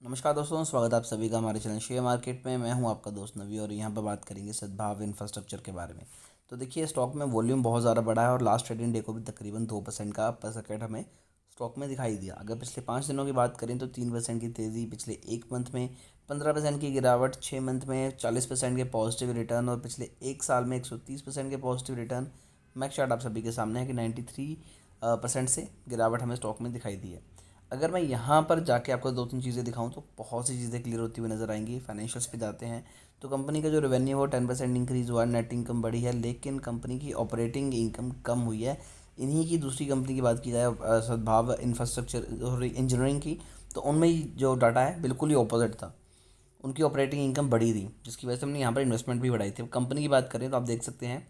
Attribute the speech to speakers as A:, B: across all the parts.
A: नमस्कार दोस्तों, स्वागत है आप सभी का हमारे चैनल शेयर मार्केट में। मैं हूं आपका दोस्त नवी और यहाँ पर बात करेंगे सद्भाव इंफ्रास्ट्रक्चर के बारे में। तो देखिए, स्टॉक में वॉल्यूम बहुत ज़्यादा बढ़ा है और लास्ट ट्रेडिंग डे को भी तकरीबन 2% का अपर सर्किट हमें स्टॉक में दिखाई दिया। अगर पिछले 5 दिनों की बात करें तो 3% की तेज़ी, पिछले एक मंथ में 15% की गिरावट, 6 मंथ में 40% के पॉजिटिव रिटर्न और पिछले एक साल में 130% के पॉजिटिव रिटर्न। मैक चार्ट आप सभी के सामने है कि 93% से गिरावट हमें स्टॉक में दिखाई दी है। अगर मैं यहाँ पर जाके आपको दो तीन चीज़ें दिखाऊं तो बहुत सी चीज़ें क्लियर होती हुई नज़र आएंगी। फाइनेंशियल्स पे जाते हैं तो कंपनी का जो रेवेन्यू है वो 10% इंक्रीज़ हुआ, नेट इनकम बढ़ी है, लेकिन कंपनी की ऑपरेटिंग इनकम कम हुई है। इन्हीं की दूसरी कंपनी की बात की जाए, सद्भाव इंफ्रास्ट्रक्चर और इंजीनियरिंग की, तो उनमें जो डाटा है बिल्कुल ही ऑपोजिट था। उनकी ऑपरेटिंग इनकम बढ़ी थी, जिसकी वजह से हमने यहाँ पर इन्वेस्टमेंट भी बढ़ाई थी। अब कंपनी की बात करें तो आप देख सकते हैं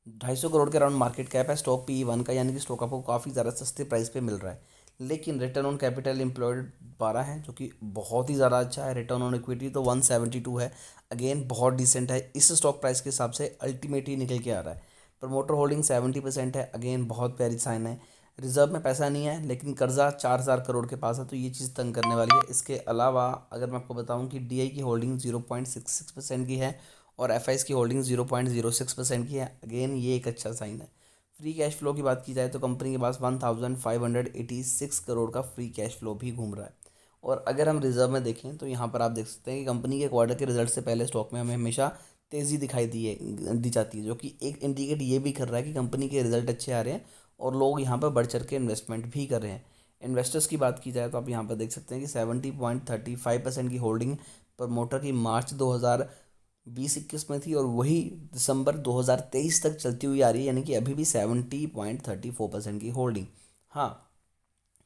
A: 250 करोड़ के अराउंड मार्केट कैप है। स्टॉक P/E 1 का, यानी कि स्टॉक आपको काफ़ी ज़्यादा सस्ते प्राइस पे मिल रहा है। लेकिन रिटर्न ऑन कैपिटल एम्प्लॉयड 12 है, जो कि बहुत ही ज़्यादा अच्छा है। रिटर्न ऑन इक्विटी तो 172 है, अगेन बहुत डिसेंट है। इस स्टॉक प्राइस के हिसाब से अल्टीमेट ही निकल के आ रहा है। प्रमोटर होल्डिंग 70% है, अगेन बहुत प्यारी साइन है। रिजर्व में पैसा नहीं है, लेकिन कर्जा 4,000 करोड़ के पास है, तो ये चीज़ तंग करने वाली है। इसके अलावा अगर मैं आपको बताऊं कि DI की होल्डिंग 0.66% की है और FIs की होल्डिंग 0.06% की है, अगेन ये एक अच्छा साइन है। फ्री कैश फ्लो की बात की जाए तो कंपनी के पास 1586 करोड़ का फ्री कैश फ्लो भी घूम रहा है। और अगर हम रिजर्व में देखें तो यहाँ पर आप देख सकते हैं कि कंपनी के क्वार्टर के रिजल्ट से पहले स्टॉक में हमें हमेशा तेज़ी दिखाई दी जाती है, जो कि एक इंडिकेट ये भी कर रहा है कि कंपनी के रिजल्ट अच्छे आ रहे हैं और लोग यहाँ पर बढ़ चढ़ के इन्वेस्टमेंट भी कर रहे हैं। इन्वेस्टर्स की बात की जाए तो आप यहाँ पर देख सकते हैं कि 70.35% की होल्डिंग प्रमोटर की मार्च 2020-21 में थी और वही दिसंबर 2023 तक चलती हुई आ रही है, यानी कि अभी भी 70.34% की होल्डिंग। हाँ,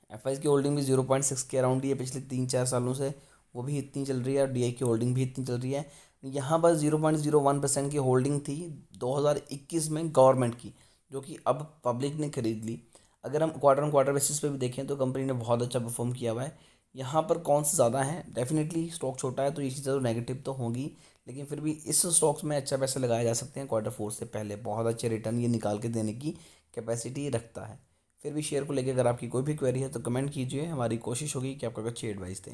A: FI की होल्डिंग भी 0.6 के अराउंड ही है पिछले 3-4 सालों से, वो भी इतनी चल रही है और DI की होल्डिंग भी इतनी चल रही है। यहाँ पर 0.01% की होल्डिंग थी 2021 में गवर्नमेंट की, जो कि अब पब्लिक ने खरीद ली। अगर हम क्वार्टर ऑन क्वार्टर बेसिस पे भी देखें तो कंपनी ने बहुत अच्छा परफॉर्म किया हुआ है। यहाँ पर कौन सा ज़्यादा है, डेफिनेटली स्टॉक छोटा है तो ये चीज़ें तो नेगेटिव तो होंगी, लेकिन फिर भी इस स्टॉक्स में अच्छा पैसे लगाए जा सकते हैं। क्वार्टर 4 से पहले बहुत अच्छे रिटर्न ये निकाल के देने की कैपेसिटी रखता है। फिर भी शेयर को लेकर अगर आपकी कोई भी क्वेरी है तो कमेंट कीजिए, हमारी कोशिश होगी कि आपको अच्छी एडवाइस दें।